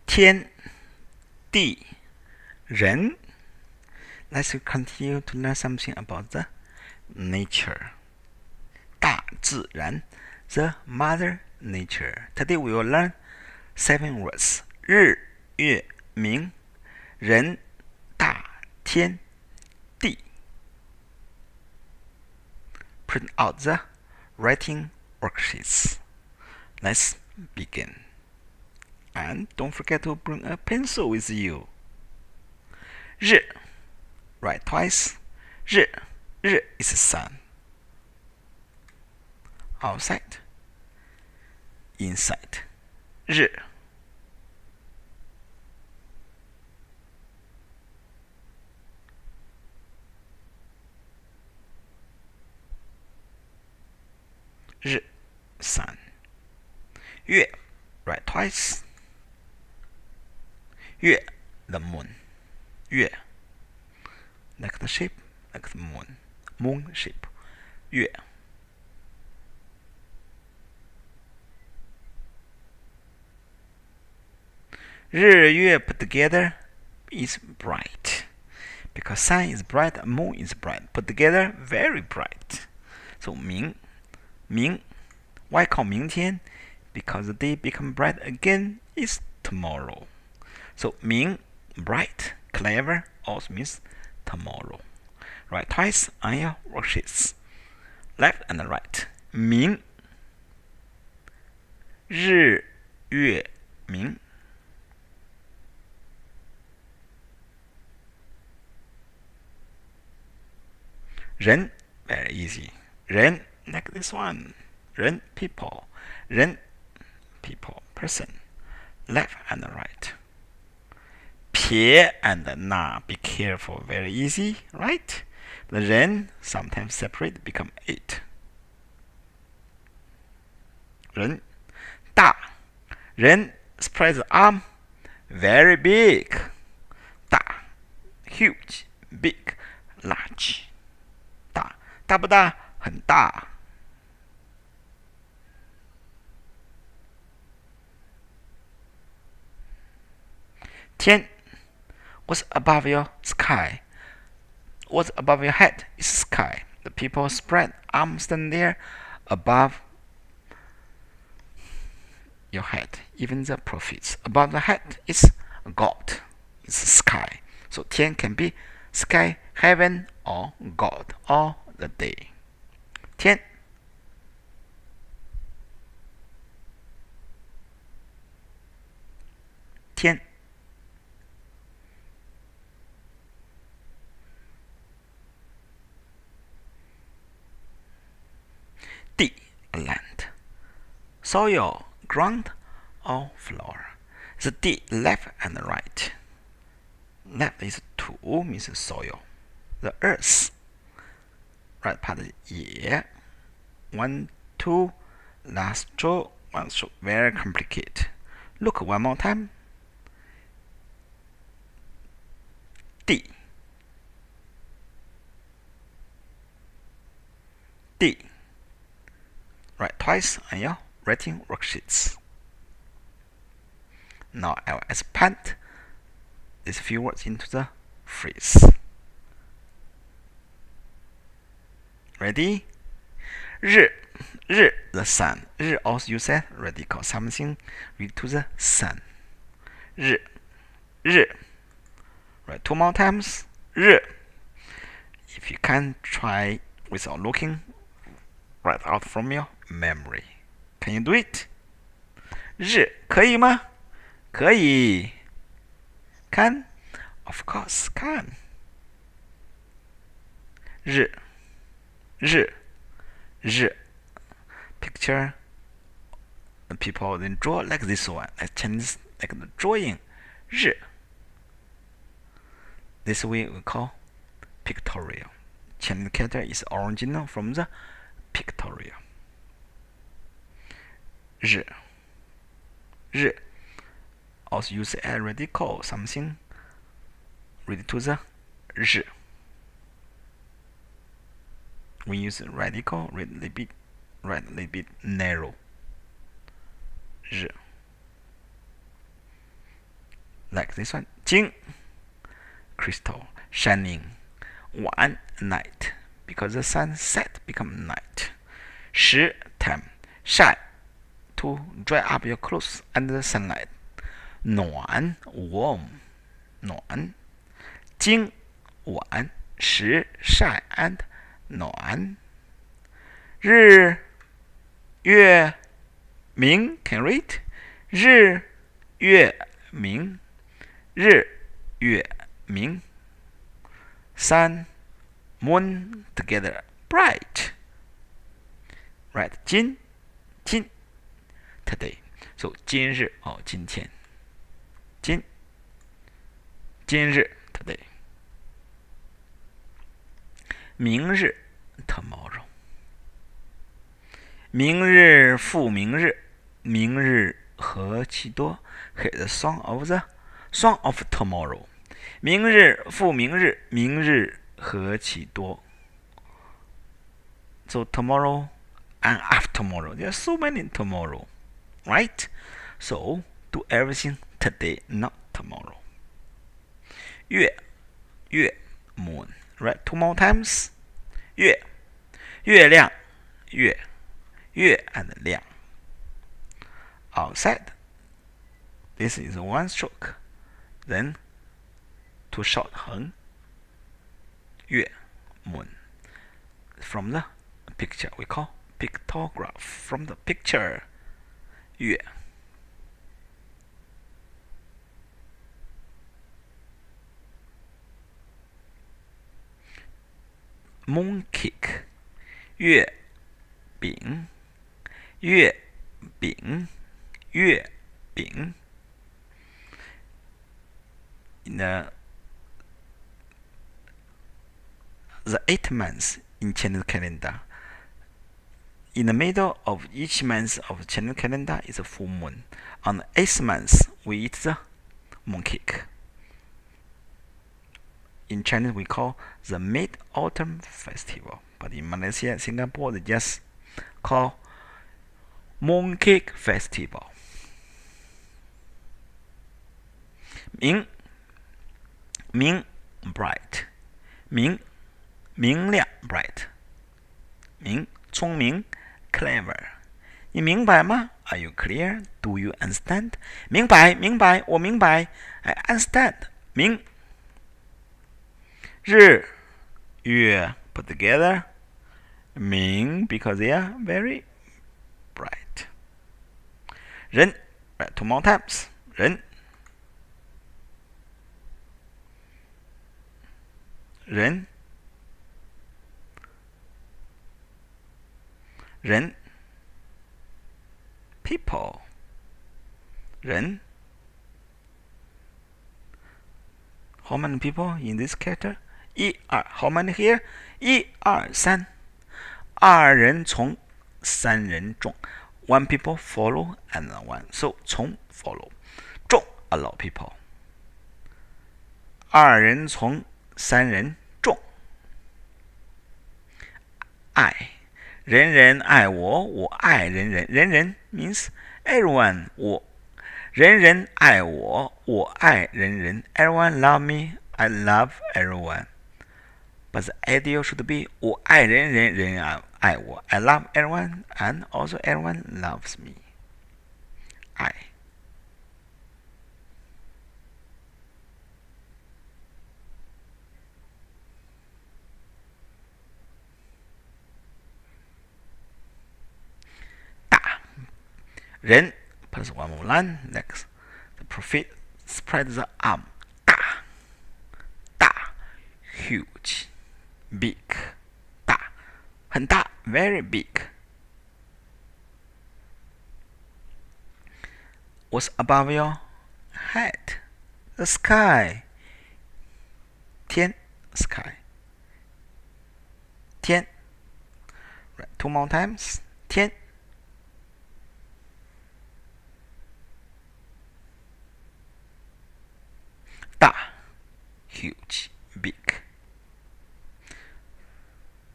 天地人。Let's continue to learn something about the nature. 大自然 the mother nature. Today we will learn 7 words. 日月明人大天地。Print out the writing worksheets. Let's begin. And don't forget to bring a pencil with you. 日 Write twice. 日 is sun. Outside. Inside. 日日 sun. 月 Write twice. 月 the moon. 月 like the shape, like the moon. Moon shape. 月日月 put together is bright. Because sun is bright, moon is bright. Put together, very bright. So 明 why call 明天? Because the day become bright again is tomorrow. So 明 bright, clever also means tomorrow. Write twice on your worksheets. Left and right. 明日月明人 very easy. 人 like this one. 人 people. 人 people person. Left and right. 撇 and 捺 be careful. Very easy, right? The 人 sometimes separate become 8. 人大人 spread the arm very big. 大 huge, big, large. 大不大？很大。天 What's above your sky? What's above your head is sky. The people spread arms stand there above your head. Even the prophets. Above the head is God. It's sky. So 天 can be sky, heaven, or God, or the day. 天天地 land. Soil, ground, or floor. The 地 left and right. Left is 土 means soil. The earth. Right part is 野 1, 2, last stroke, one stroke. Very complicated. Look one more time. 地地 Write twice on your writing worksheets. Now I will expand these few words into the phrase. Ready? 日 the sun. 日 also you said radical something read to the sun. 日 Right, 2 more times. 日 If you can, try without looking, write out from your memory. Can you do it? 日可以吗？可以。Can? Of course, can. 日 Picture the people then draw like this one. Like Chinese, like the drawing. 日 This way we call pictorial. Chinese character is original from the pictorial. 日 Also use a radical something read to the 日 We use radical, write a little bit narrow. 日 like this one. 金 crystal, shining. 晚 night, because the sun set become night. 时 time, shine, to dry up your clothes under the sunlight. 暖 warm, 暖. 今晚时 shine and 暖. 日月明 can read. 日月明，日月明。三 moon together bright. Right, 今 today. So 今日今天，今日 today. 明日 tomorrow. 明日复明日，明日何其多。Here's the song of tomorrow. 明日复明日，明日何其多。So tomorrow and after tomorrow. There are so many tomorrow, right? So do everything today, not tomorrow. 月 moon, right? Two more times. 月亮月 and 亮。Outside. This is one stroke. Then two short 横。月 moon. From the picture we call pictograph. From the picture. 月。Mooncake. 月饼月饼月饼。In the 8 months in Chinese calendar, in the middle of each month of Chinese calendar is a full moon. On the 8th month, we eat the mooncake. In Chinese, we call the Mid-Autumn Festival. But in Malaysia and Singapore, they just call Mooncake Festival. 明 bright. 明亮 bright. 聪明 clever. 你明白吗？ Are you clear? Do you understand? 明白我明白 I understand. 日月 put together. 明 because they are very bright. 人 right, two more times. 人 people. 人 How many people in this character? 一二 How many here? 一二三二人从三人众 One people follow and one. So 从 follow. 众 a lot of people. 二人从三人众。爱人人爱我，我爱人人。人人 means everyone. 人人爱我，我爱人人。Everyone love me, I love everyone. But the ideal should be 我爱人人，人人爱我。I love everyone, and also everyone loves me. 爱。大人 plus one more line. Next, the prophet spread the arm. 大 huge, big 大很大 very big. What's above your head? The sky. 天 sky. 天 right, two more times. 天大 huge, big.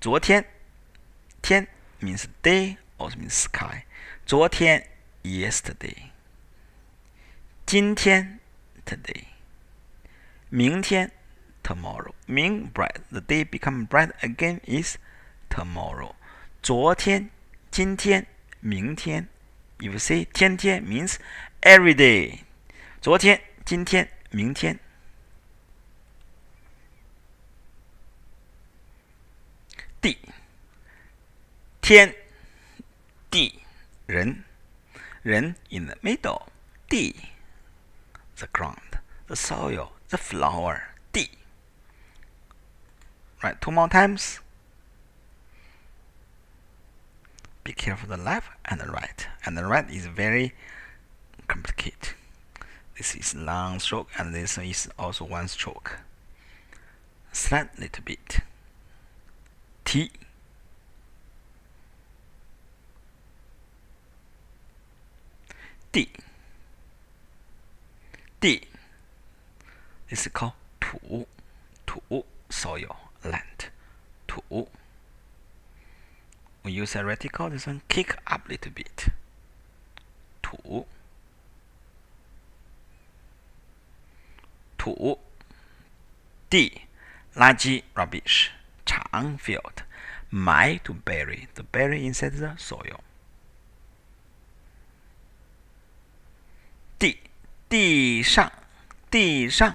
昨天 天 means day, also means sky. 昨天 yesterday. 今天 today. 明天 tomorrow. 明 bright. The day become bright again is tomorrow. 昨天今天明天 If you say 天天 means every day. 昨天今天明天。地天地人人 in the middle. 地 the ground, the soil, the flower. 地 Right, 2 more times. Be careful the left and the right. And the right is very complicated. This is long stroke and this is also one stroke. Slight little bit. T. D. D. This is called 土 土 soil, land. 土 We use a radical, this one kick up a little bit. 土 土 D. 垃圾 rubbish. 场 field. 埋 to bury. To bury inside the soil. 地地上地上